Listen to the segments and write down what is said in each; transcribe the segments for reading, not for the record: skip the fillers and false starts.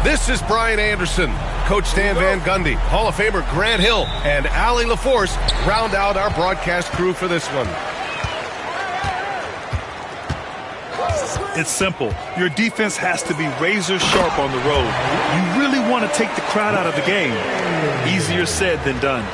This is Brian Anderson. Coach Stan Van Gundy, Hall of Famer Grant Hill, and Allie LaForce round out our broadcast crew for this one. It's simple. Your defense has to be razor sharp on the road. You really want to take the crowd out of the game. Easier said than done.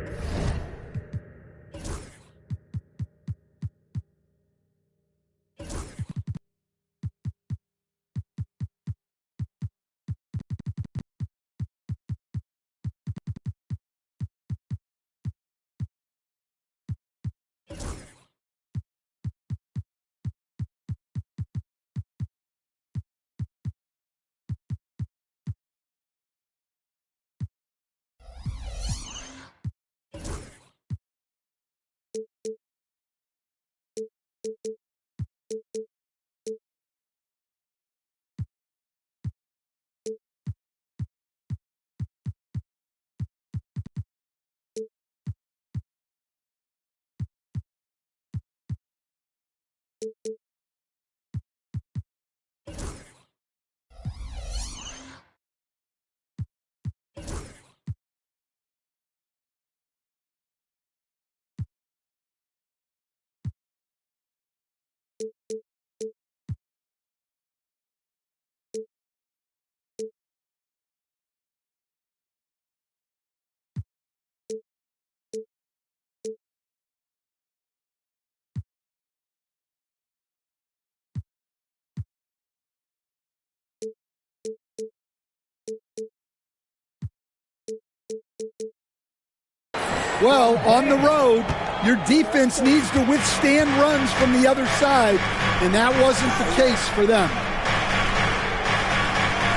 Well, on the road, your defense needs to withstand runs from the other side, and that wasn't the case for them.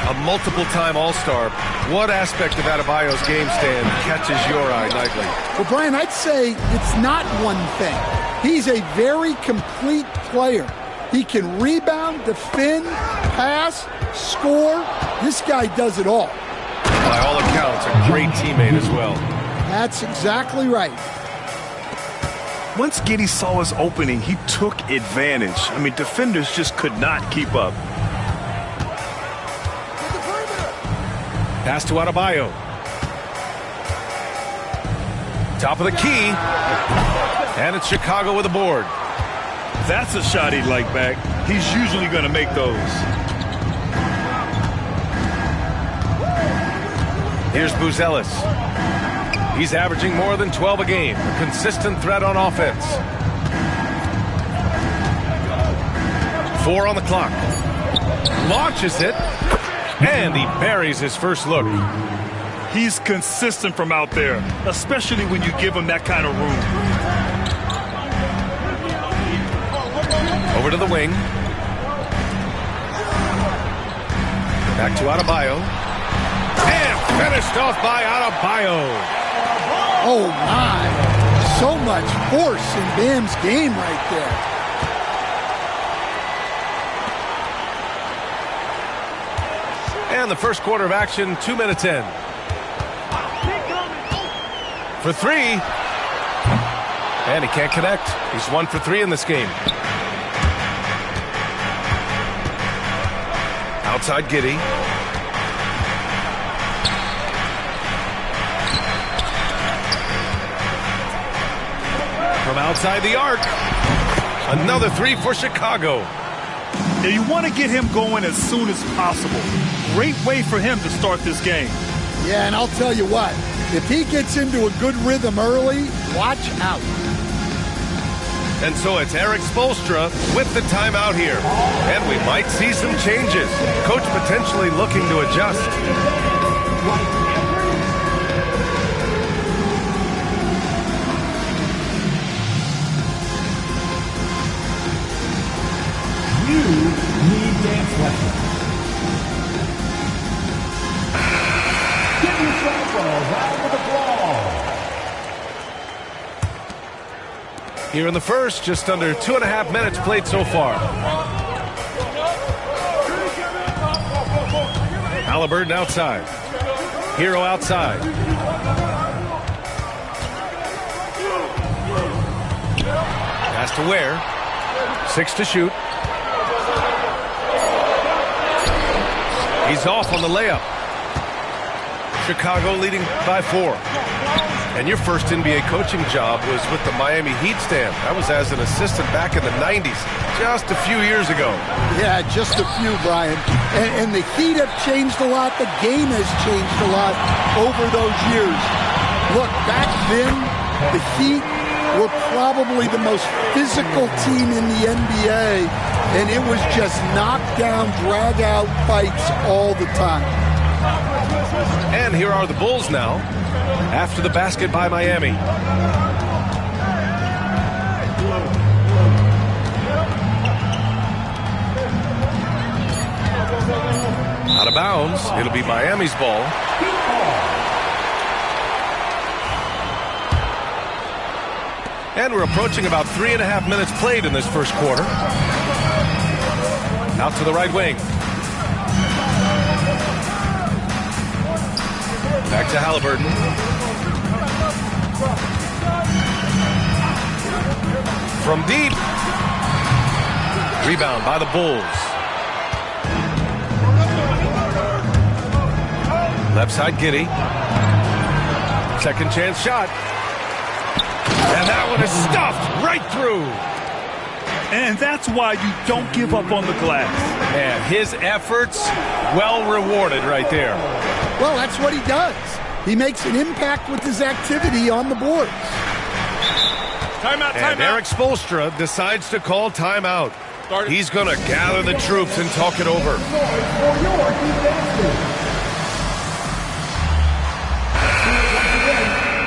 A multiple-time All-Star. What aspect of Adebayo's game, Stan, catches your eye nightly? Well, Brian, I'd say it's not one thing. He's a very complete player. He can rebound, defend, pass, score. This guy does it all. By all accounts, a great teammate as well. That's exactly right. Once Giddey saw his opening, he took advantage. I mean, defenders just could not keep up. Pass to Adebayo. Top of the key. And it's Chicago with a board. That's a shot he'd like back. He's usually going to make those. Here's Buzelis. He's averaging more than 12 a game. A consistent threat on offense. 4 on the clock. Launches it. And he buries his first look. He's consistent from out there, especially when you give him that kind of room. Over to the wing. Back to Adebayo. And finished off by Adebayo. Oh, my. So much force in Bam's game right there. And the first quarter of action, 2 minutes in. For 3. And he can't connect. He's 1 for 3 in this game. Outside Giddey. From outside the arc. Another 3 for Chicago. Now you want to get him going as soon as possible. Great way for him to start this game. Yeah, and I'll tell you what. If he gets into a good rhythm early, watch out. And so it's Eric Spoelstra with the timeout here. And we might see some changes. Coach potentially looking to adjust. You need dance lessons. Give yourself a round of applause. Here in the first, just under 2.5 minutes played so far. Halliburton outside. Hero outside. Pass to Ware. 6 to shoot. He's off on the layup. Chicago leading by 4. And your first NBA coaching job was with the Miami Heat stand. That was as an assistant back in the 90s, just a few years ago. Yeah, just a few, Brian. And the Heat have changed a lot. The game has changed a lot over those years. Look, back then, the Heat were probably the most physical team in the NBA, and it was just knockdown, drag-out fights all the time. And here are the Bulls now, after the basket by Miami. Out of bounds. It'll be Miami's ball. And we're approaching about 3.5 minutes played in this first quarter. Out to the right wing. Back to Halliburton. From deep. Rebound by the Bulls. Left side, Giddey. Second chance shot. And that one is stuffed right through. And that's why you don't give up on the glass. And his efforts, well rewarded right there. Well, that's what he does. He makes an impact with his activity on the boards. Timeout. And Eric Spoelstra decides to call timeout. He's going to gather the troops and talk it over.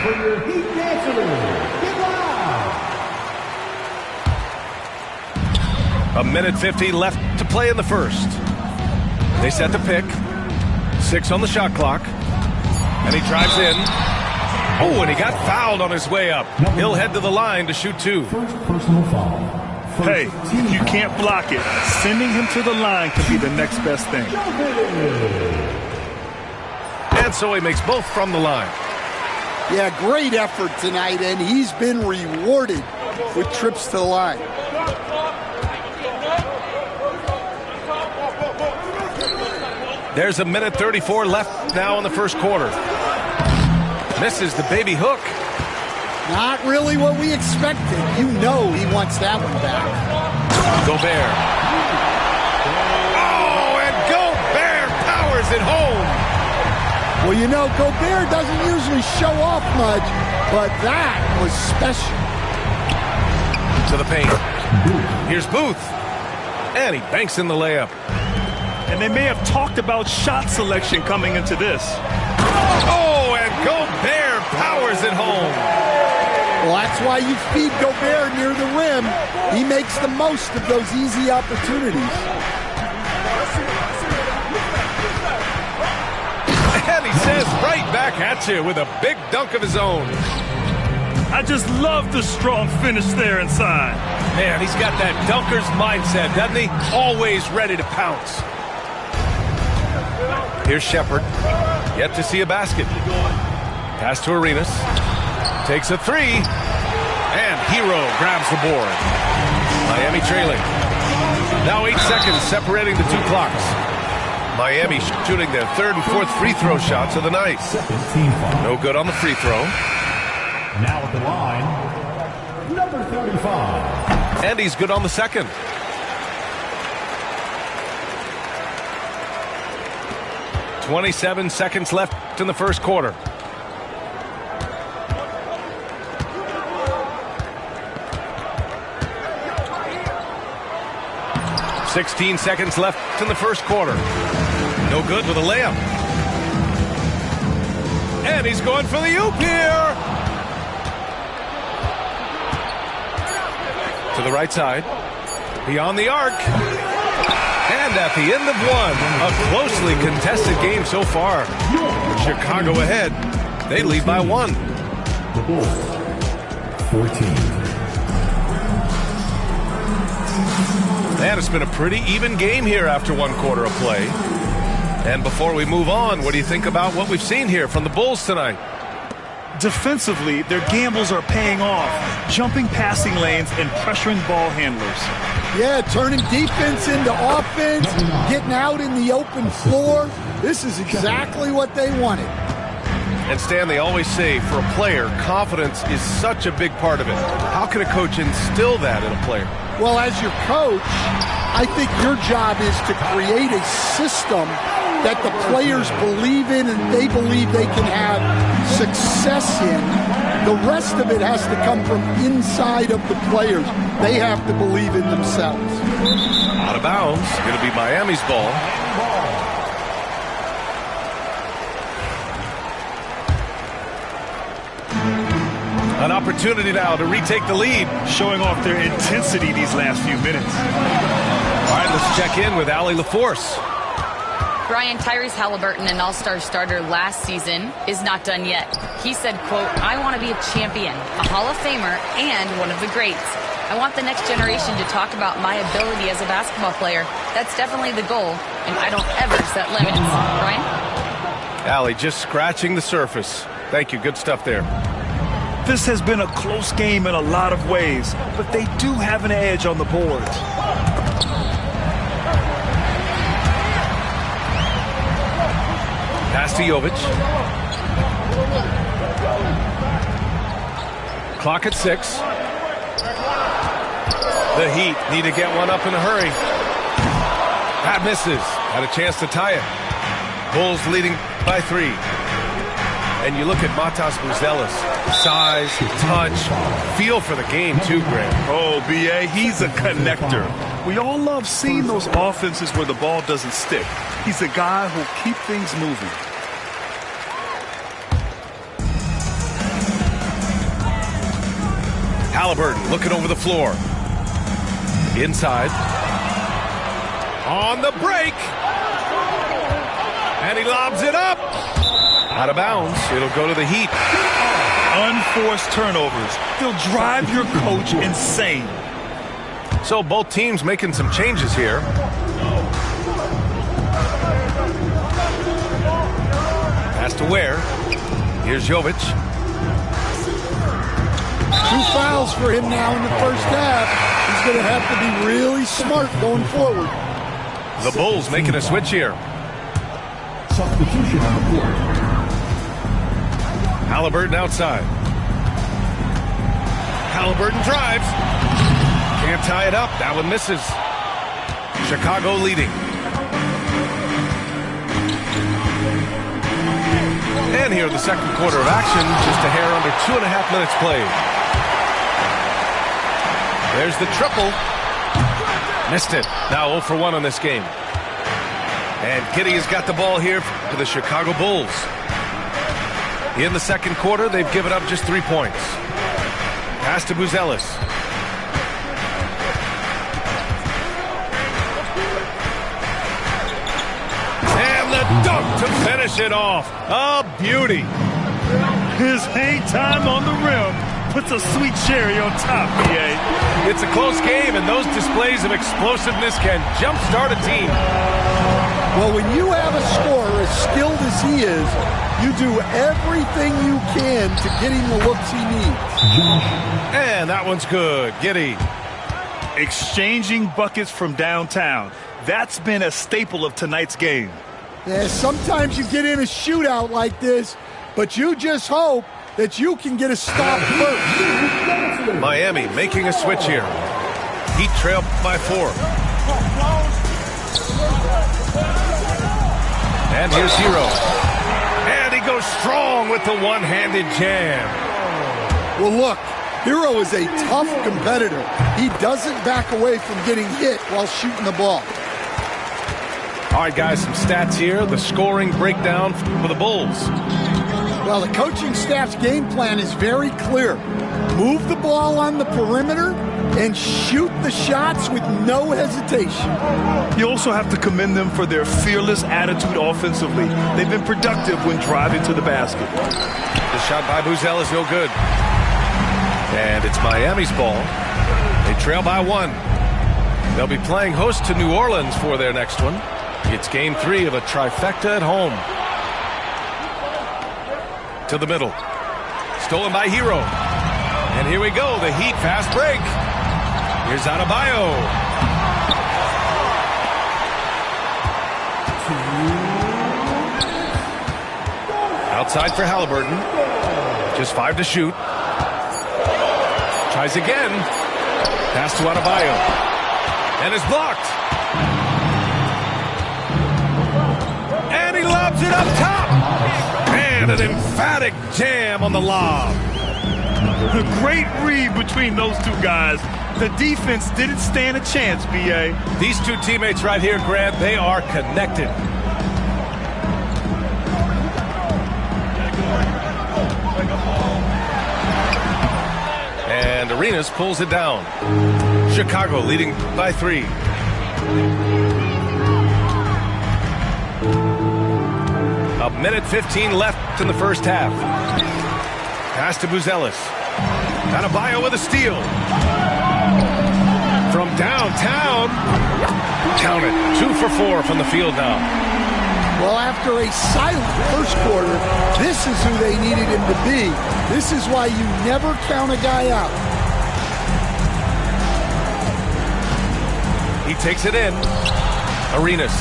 For your Heat dancers, get loud! 1:50 left to play in the first. They set the pick. 6 on the shot clock. And he drives in. Oh, and he got fouled on his way up. He'll head to the line to shoot 2. First personal foul. Hey, you can't block it. Sending him to the line could be the next best thing. And so he makes both from the line. Yeah, great effort tonight, and he's been rewarded with trips to the line. There's 1:34 left now in the first quarter. Misses the baby hook. Not really what we expected. You know he wants that one back. Gobert. Oh, and Gobert powers it home. Well, you know, Gobert doesn't usually show off much, but that was special. To the paint. Here's Booth. And he banks in the layup. And they may have talked about shot selection coming into this. Oh, and Gobert powers it home. Well, that's why you feed Gobert near the rim. He makes the most of those easy opportunities. And he says right back at you with a big dunk of his own. I just love the strong finish there inside. Man, he's got that dunker's mindset, doesn't he? Always ready to pounce. Here's Shepard. Yet to see a basket. Pass to Arenas. Takes a 3. And Hero grabs the board. Miami trailing. Now 8 seconds separating the two clocks. Miami shooting their third and fourth free throw shots of the night. No good on the free throw. Now at the line, number 35. And he's good on the second. .27 seconds left in the first quarter. .16 seconds left in the first quarter. No good with a layup. And he's going for the oop here. To the right side. Beyond the arc. And at the end of one, a closely contested game so far. Chicago ahead. They lead by 1. The Bulls, 14. And it's been a pretty even game here after 1 quarter of play. And before we move on, what do you think about what we've seen here from the Bulls tonight? Defensively, their gambles are paying off, jumping passing lanes and pressuring ball handlers. Yeah, turning defense into offense, getting out in the open floor. This is exactly what they wanted. And Stan, they always say, for a player, confidence is such a big part of it. How can a coach instill that in a player? Well, as your coach, I think your job is to create a system that the players believe in and they believe they can have success in. The rest of it has to come from inside of the players. They have to believe in themselves. Out of bounds. Going to be Miami's ball. An opportunity now to retake the lead. Showing off their intensity these last few minutes. All right, let's check in with Allie LaForce. Brian, Tyrese Halliburton, an all-star starter last season, is not done yet. He said, quote, "I want to be a champion, a Hall of Famer, and one of the greats. I want the next generation to talk about my ability as a basketball player. That's definitely the goal, and I don't ever set limits." Brian? Allie just scratching the surface. Thank you. Good stuff there. This has been a close game in a lot of ways, but they do have an edge on the board. Pass to Jovic. Clock at 6. The Heat need to get one up in a hurry. That misses. Had a chance to tie it. Bulls leading by 3. And you look at Matas Buzelis. Size, touch, feel for the game too, Grant. Oh, B.A., he's a connector. We all love seeing those offenses where the ball doesn't stick. He's a guy who'll keep things moving. Halliburton looking over the floor. Inside. On the break. And he lobs it up. Out of bounds. It'll go to the Heat. Unforced turnovers. They'll drive your coach insane. So both teams making some changes here. Pass to Ware. Here's Jovic. 2 fouls for him now in the first half. He's going to have to be really smart going forward. The Bulls making a switch here. Substitution on the court. Halliburton outside. Halliburton drives. Can't tie it up. That one misses. Chicago leading. And here in the second quarter of action, just a hair under 2.5 minutes played. There's the triple. Missed it. Now 0 for 1 on this game. And Giddey has got the ball here for the Chicago Bulls. In the second quarter, they've given up just 3 points. Pass to Buzelis. And the dunk to finish it off. A beauty. His hang time on the rim puts a sweet cherry on top, B.A. It's a close game, and those displays of explosiveness can jumpstart a team. Well, when you have a scorer as skilled as he is, you do everything you can to get him the looks he needs. And that one's good. Giddey. Exchanging buckets from downtown. That's been a staple of tonight's game. Yeah, sometimes you get in a shootout like this, but you just hope that you can get a stop first. Miami making a switch here. Heat trail by 4. And here's Hero. And he goes strong with the one-handed jam. Well, look, Hero is a tough competitor. He doesn't back away from getting hit while shooting the ball. All right, guys, some stats here. The scoring breakdown for the Bulls. Well, the coaching staff's game plan is very clear. Move the ball on the perimeter and shoot the shots with no hesitation. You also have to commend them for their fearless attitude offensively. They've been productive when driving to the basket. The shot by Buzelis is no good. And it's Miami's ball. They trail by 1. They'll be playing host to New Orleans for their next one. It's game 3 of a trifecta at home. To the middle. Stolen by Hero. And here we go. The Heat fast break. Here's Adebayo. Outside for Halliburton. Just 5 to shoot. Tries again. Pass to Adebayo. And is blocked. And he lobs it up top. And an emphatic jam on the lob. A great read between those two guys. The defense didn't stand a chance, B.A. These two teammates right here, Grant, they are connected. And Arenas pulls it down. Chicago leading by 3. A minute 15 left in the first half. Pass to Buzelis. Adebayo with a steal. From downtown. Count it. 2 for 4 from the field now. Well, after a silent first quarter, this is who they needed him to be. This is why you never count a guy out. He takes it in. Arenas.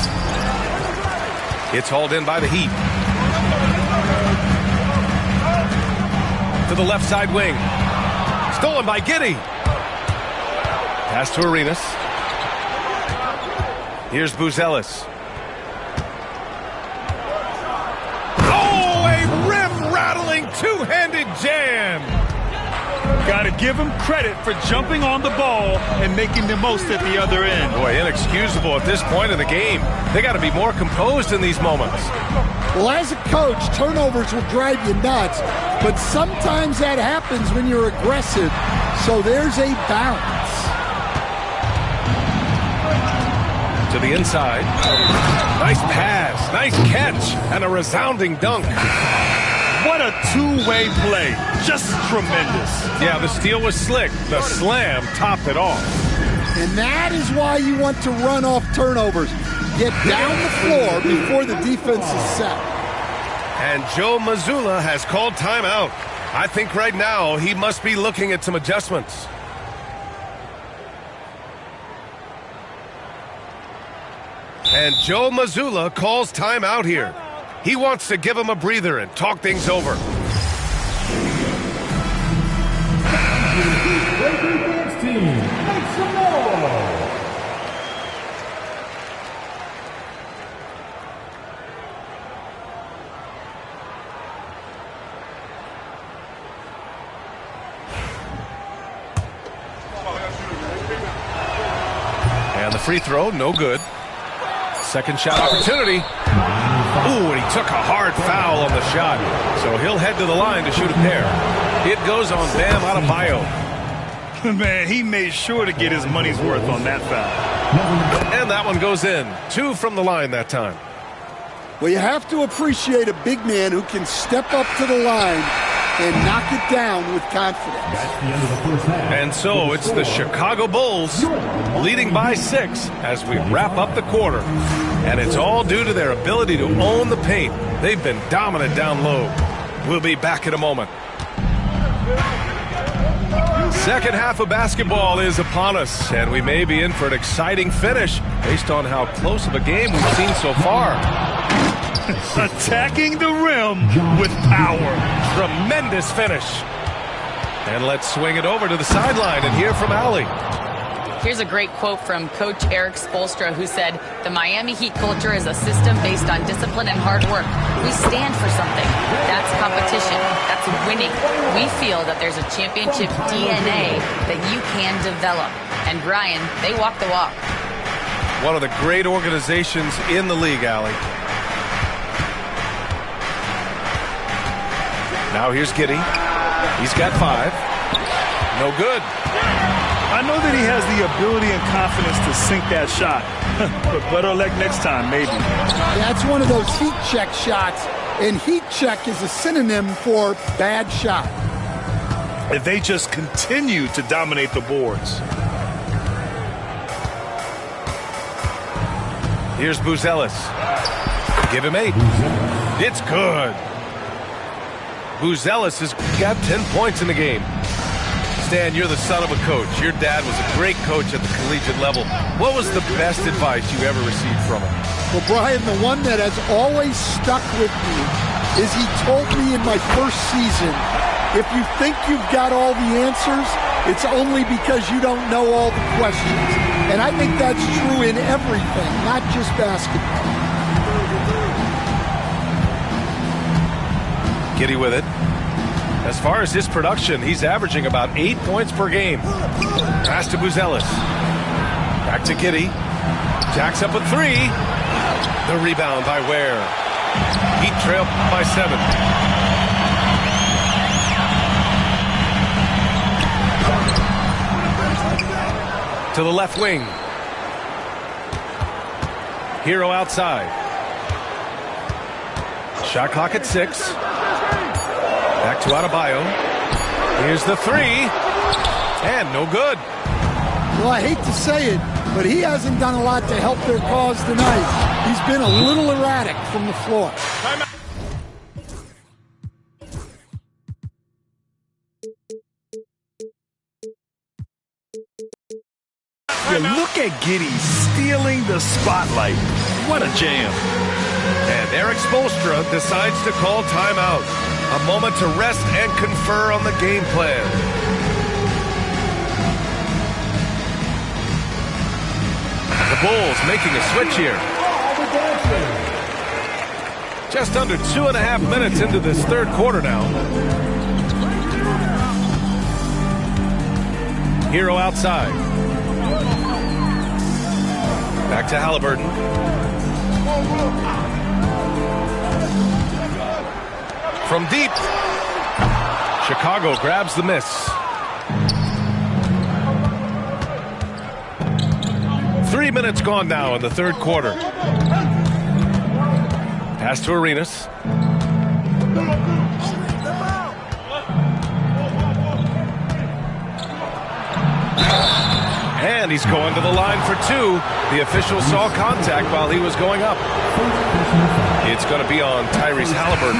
It's hauled in by the Heat. To the left side wing. Stolen by Giddey. Pass to Arenas. Here's Buzelis. Oh, a rim-rattling two-handed jam. Got to give him credit for jumping on the ball and making the most at the other end. Boy, inexcusable at this point in the game. They got to be more composed in these moments. Well, as a coach, turnovers will drive you nuts, but sometimes that happens when you're aggressive, so there's a balance. To the inside. Nice pass, nice catch, and a resounding dunk. What a two-way play. Just tremendous. Yeah, the steal was slick. The slam topped it off. And that is why you want to run off turnovers. Get down the floor before the defense is set. And Joe Mazzulla has called timeout. I think right now he must be looking at some adjustments. And Joe Mazzulla calls timeout here. He wants to give him a breather and talk things over. And the free throw, no good. Second shot opportunity. Ooh, and he took a hard foul on the shot. So he'll head to the line to shoot a pair. It goes on Bam Adebayo. Man, he made sure to get his money's worth on that foul. And that one goes in. 2 from the line that time. Well, you have to appreciate a big man who can step up to the line and knock it down with confidence. And so it's the Chicago Bulls leading by 6 as we wrap up the quarter. And it's all due to their ability to own the paint. They've been dominant down low. We'll be back in a moment. Second half of basketball is upon us, and we may be in for an exciting finish based on how close of a game we've seen so far. Attacking the rim with power. Tremendous finish. And let's swing it over to the sideline and hear from Allie. Here's a great quote from Coach Eric Spoelstra, who said, "The Miami Heat culture is a system based on discipline and hard work. We stand for something. That's competition. That's winning. We feel that there's a championship DNA that you can develop." And Brian, they walk the walk. One of the great organizations in the league, Allie. Now here's Giddey. He's got 5. No good. I know that he has the ability and confidence to sink that shot. But better luck next time, maybe. That's one of those heat check shots, and heat check is a synonym for bad shot. If they just continue to dominate the boards. Here's Buzelis. Give him 8. It's good. Buzelis has got 10 points in the game. Stan, you're the son of a coach. Your dad was a great coach at the collegiate level. What was the best advice you ever received from him? Well, Brian, the one that has always stuck with me is he told me in my first season, if you think you've got all the answers, it's only because you don't know all the questions. And I think that's true in everything, not just basketball. Giddey with it. As far as his production, he's averaging about 8 points per game. Pass to Buzelis. Back to Giddey. Jacks up a three. The rebound by Ware. Heat trail by 7. To the left wing. Hero outside. Shot clock at 6. Back to Adebayo. Here's the three. And no good. Well, I hate to say it, but he hasn't done a lot to help their cause tonight. He's been a little erratic from the floor. Yeah, look at Giddey stealing the spotlight. What a jam. And Eric Spoelstra decides to call timeout. A moment to rest and confer on the game plan. The Bulls making a switch here. Just under 2.5 minutes into this third quarter now. Hero outside. Back to Halliburton. From deep. Chicago grabs the miss. 3 minutes gone now in the third quarter. Pass to Arenas. And he's going to the line for 2. The official saw contact while he was going up. It's going to be on Tyrese Halliburton.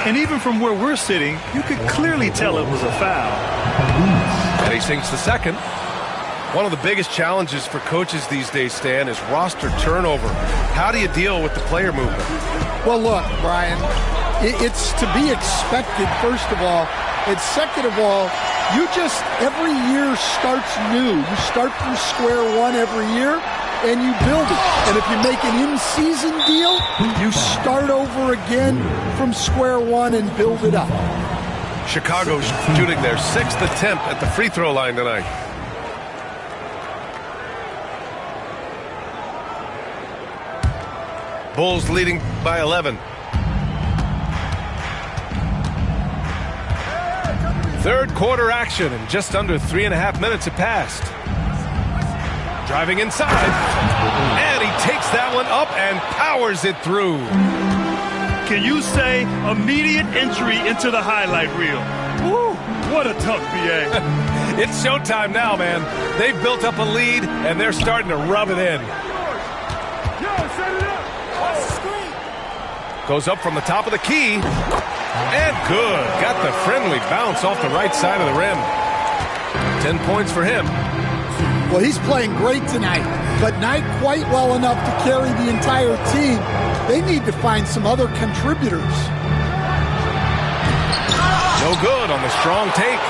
And even from where we're sitting, you could clearly tell it was a foul. And he sinks the second. One of the biggest challenges for coaches these days, Stan, is roster turnover. How do you deal with the player movement? Well, look, Brian, it's to be expected, first of all. And second of all, you just, every year starts new. You start from square one every year, and you build it. And if you make an in-season deal, you start over again from square one and build it up. Chicago shooting their 6th attempt at the free throw line tonight. Bulls leading by 11. Third quarter action, and just under 3.5 minutes have passed. Driving inside, and he takes that one up and powers it through. Can you say immediate entry into the highlight reel? Woo, what a tough BA. It's showtime now, man. They've built up a lead, and they're starting to rub it in. Goes up from the top of the key. And good. Got the friendly bounce off the right side of the rim. 10 points for him. Well, he's playing great tonight, but not quite well enough to carry the entire team. They need to find some other contributors. No good on the strong take.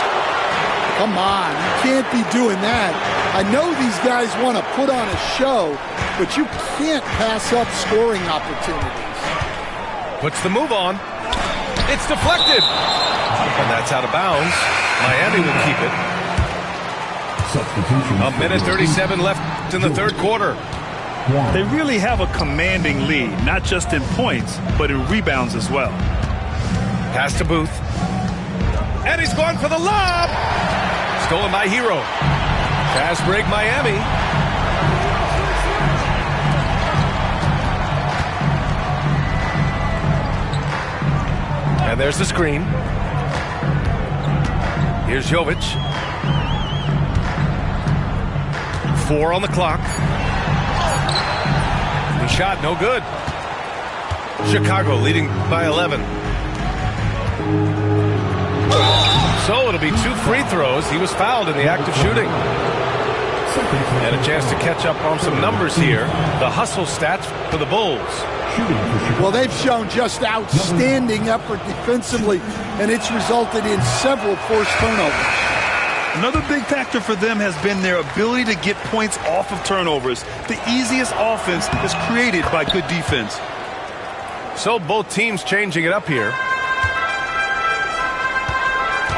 Come on, you can't be doing that. I know these guys want to put on a show, but you can't pass up scoring opportunities. Puts the move on. It's deflected. And that's out of bounds. Miami will keep it. A minute 37 left in the third quarter. They really have a commanding lead, not just in points, but in rebounds as well. Pass to Booth. And he's going for the lob. Stolen by Hero. Fast break Miami. And there's the screen. Here's Jovic. 4 on the clock. The shot, no good. Chicago leading by 11. So it'll be 2 free throws. He was fouled in the act of shooting. And a chance to catch up on some numbers here. The hustle stats for the Bulls. Well, they've shown just outstanding effort defensively, and it's resulted in several forced turnovers. Another big factor for them has been their ability to get points off of turnovers. The easiest offense is created by good defense. So both teams changing it up here.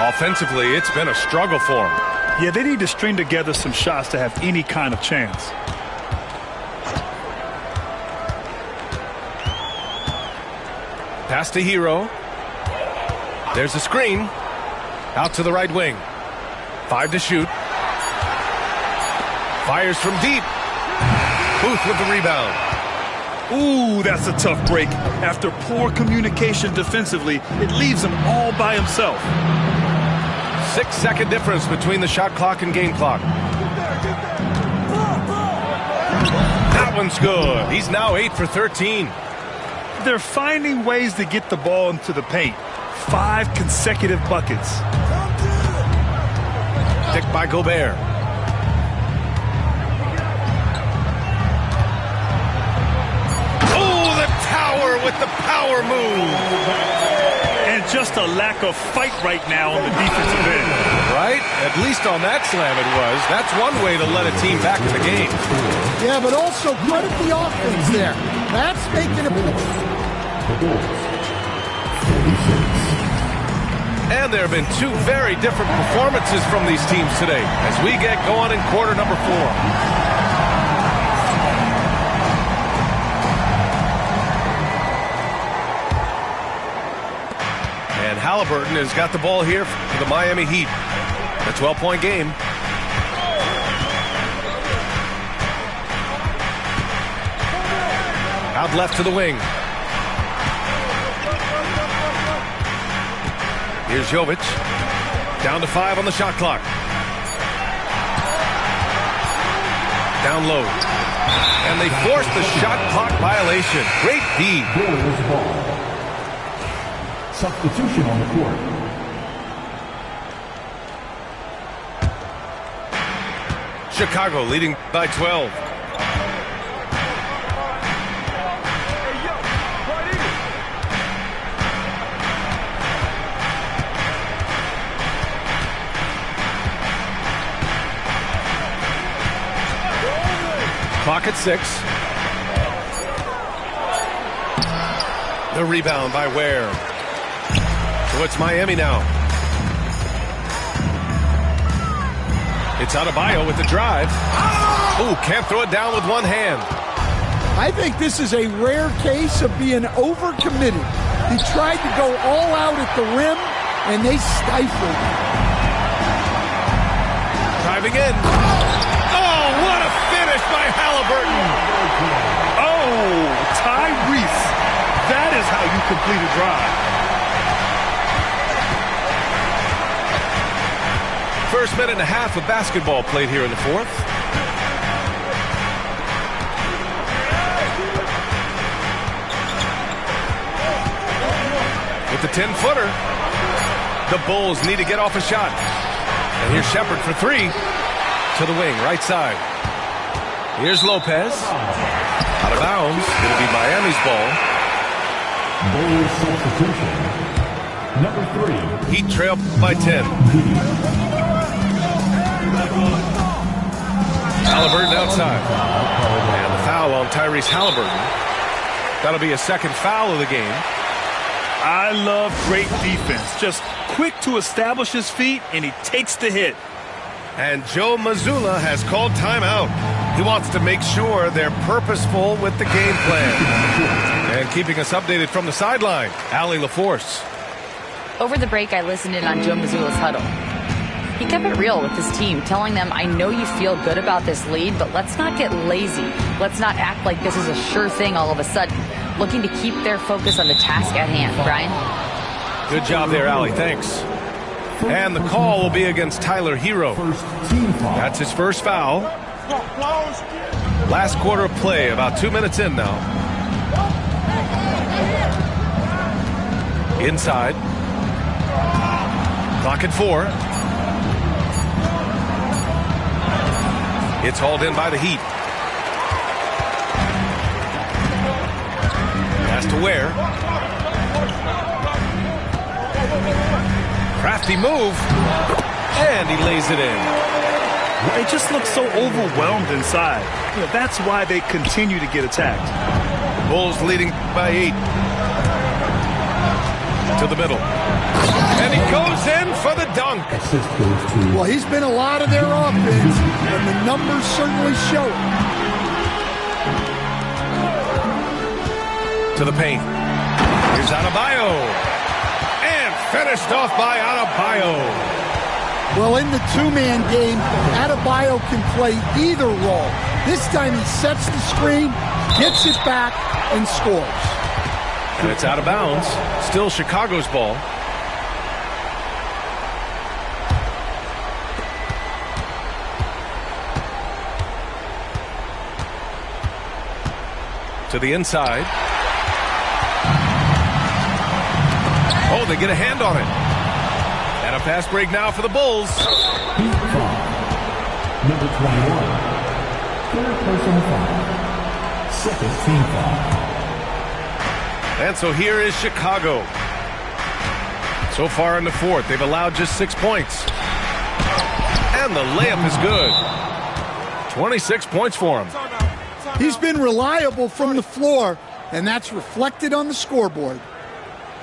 Offensively, it's been a struggle for them. Yeah, they need to string together some shots to have any kind of chance. Pass to Hero. There's a screen. Out to the right wing. 5 to shoot. Fires from deep. Booth with the rebound. Ooh, that's a tough break. After poor communication defensively, it leaves him all by himself. 6-second difference between the shot clock and game clock. That one's good. He's now 8 for 13. They're finding ways to get the ball into the paint. 5 consecutive buckets. Picked by Gobert. Oh, the tower with the power move. And just a lack of fight right now on the defensive end. Right? At least on that slam it was. That's one way to let a team back in the game. Yeah, but also credit the offense there. That's making a point. And there have been 2 very different performances from these teams today as we get going in quarter number 4. And Halliburton has got the ball here for the Miami Heat. A 12-point game. Out left to the wing. Here's Jovic. Down to 5 on the shot clock. Down low. And they force the shot clock violation. Great D. Substitution on the court. Chicago leading by 12. Clock at 6. The rebound by Ware. So it's Miami now. It's Adebayo with the drive. Oh, can't throw it down with one hand. I think this is a rare case of being overcommitted. He tried to go all out at the rim, and they stifled him. Driving in. What a finish by Halliburton. Oh, Tyrese. That is how you complete a drive. First minute and a half of basketball played here in the 4th. With the 10-footer, the Bulls need to get off a shot. And here's Shepherd for 3. To the wing, right side. Here's Lopez. Out of bounds. It'll be Miami's ball. Bulls substitution. Number 3. Heat trail by 10. Halliburton outside. And the foul on Tyrese Halliburton. That'll be a second foul of the game. I love great defense. Just quick to establish his feet, and he takes the hit. And Joe Mazzulla has called timeout. He wants to make sure they're purposeful with the game plan. And keeping us updated from the sideline, Allie LaForce. Over the break, I listened in on Joe Mazzulla's huddle. He kept it real with his team, telling them, I know you feel good about this lead, but let's not get lazy. Let's not act like this is a sure thing all of a sudden. Looking to keep their focus on the task at hand. Brian? Good job there, Allie. Thanks. And the call will be against Tyler Hero. That's his first foul. Last quarter of play, about 2 minutes in now. Inside. Clock at 4. It's hauled in by the Heat. Pass to Ware. Crafty move. And he lays it in. They just look so overwhelmed inside. That's why they continue to get attacked. Bulls leading by 8. To the middle. And he goes in for the dunk. Well, he's been a lot of their offense, and the numbers certainly show it. To the paint. Here's Adebayo. And finished off by Adebayo. Well, in the two-man game, Adebayo can play either role. This time he sets the screen, gets it back, and scores. And it's out of bounds. Still Chicago's ball. To the inside. Oh, they get a hand on it. And a fast break now for the Bulls. Number 21. Third personal foul. Second team foul. And so here is Chicago. So far in the fourth, they've allowed just 6 points. And the layup is good. 26 points for him. He's been reliable from the floor, and that's reflected on the scoreboard.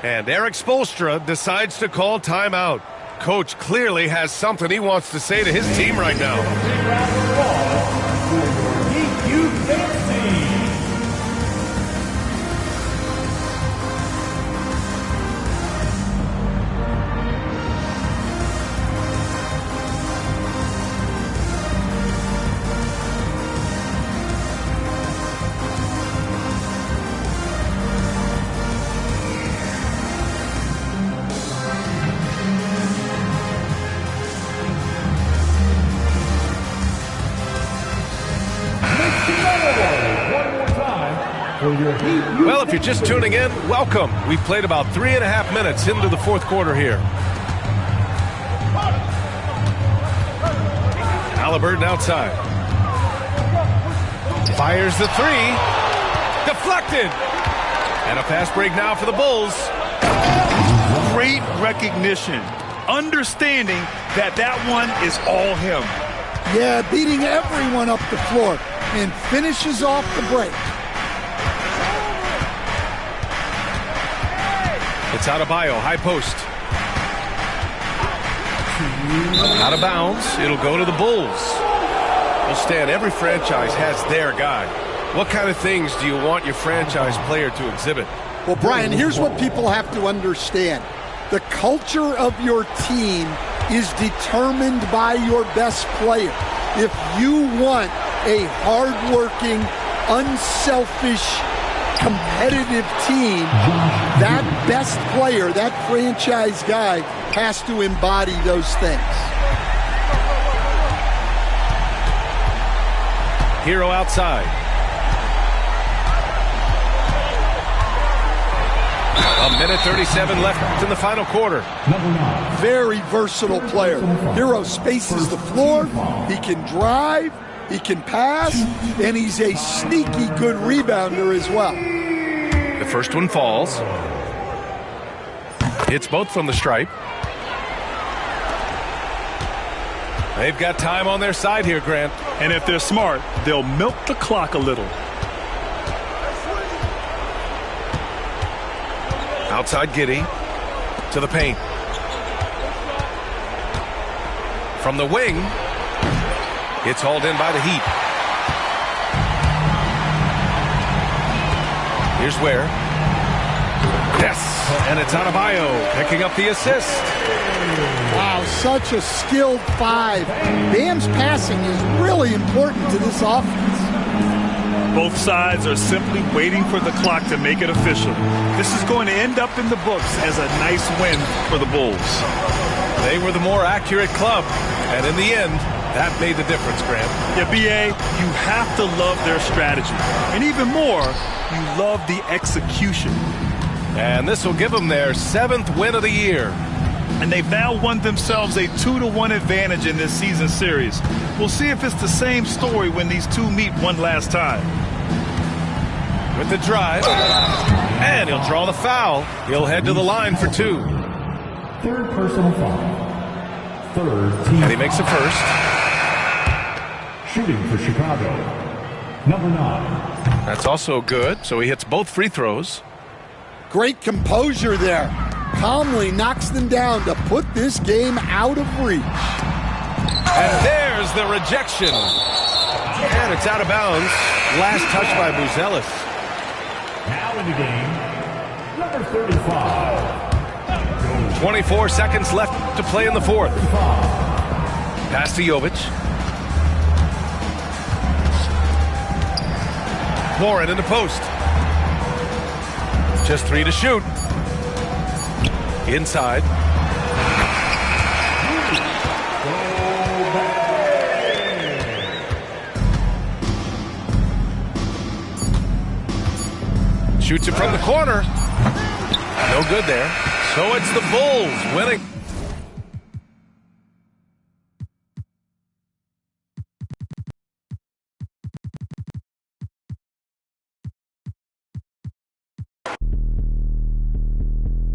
And Eric Spoelstra decides to call timeout. Coach clearly has something he wants to say to his team right now. Well, if you're just tuning in, welcome. We've played about 3.5 minutes into the fourth quarter here. Halliburton outside. Fires the three. Deflected. And a fast break now for the Bulls. Great recognition. Understanding that that one is all him. Yeah, beating everyone up the floor and finishes off the break. It's Adebayo, high post. Out of bounds. It'll go to the Bulls. Well, Stan, every franchise has their guy. What kind of things do you want your franchise player to exhibit? Well, Brian, here's what people have to understand. The culture of your team is determined by your best player. If you want a hardworking, unselfish, competitive team, that best player, that franchise guy, has to embody those things. Hero outside. A minute 37 left in the final quarter. Very versatile player. Hero spaces the floor. He can drive. He can pass, and he's a sneaky good rebounder as well. The first one falls. Hits both from the stripe. They've got time on their side here, Grant. And if they're smart, they'll milk the clock a little. Outside Giddey to the paint. From the wing. It's hauled in by the Heat. Here's Ware. Yes, and it's Adebayo picking up the assist. Wow, such a skilled five. Bam's passing is really important to this offense. Both sides are simply waiting for the clock to make it official. This is going to end up in the books as a nice win for the Bulls. They were the more accurate club, and in the end, that made the difference, Grant. Yeah, B.A., you have to love their strategy. And even more, you love the execution. And this will give them their 7th win of the year. And they've now won themselves a 2-1 advantage in this season series. We'll see if it's the same story when these two meet one last time. with the drive. And he'll draw the foul. He'll head to the line for 2. Third personal foul. Third team. And he makes a first. Shooting for Chicago. Number 9. That's also good. So he hits both free throws. Great composure there. Calmly knocks them down to put this game out of reach. And there's the rejection. And it's out of bounds. Last touch by Buzelis. Now in the game, number 35. 24 seconds left to play in the fourth. Pass to Jovic. Warren in the post. Just 3 to shoot. Inside. Shoots it from the corner. No good there. So it's the Bulls winning.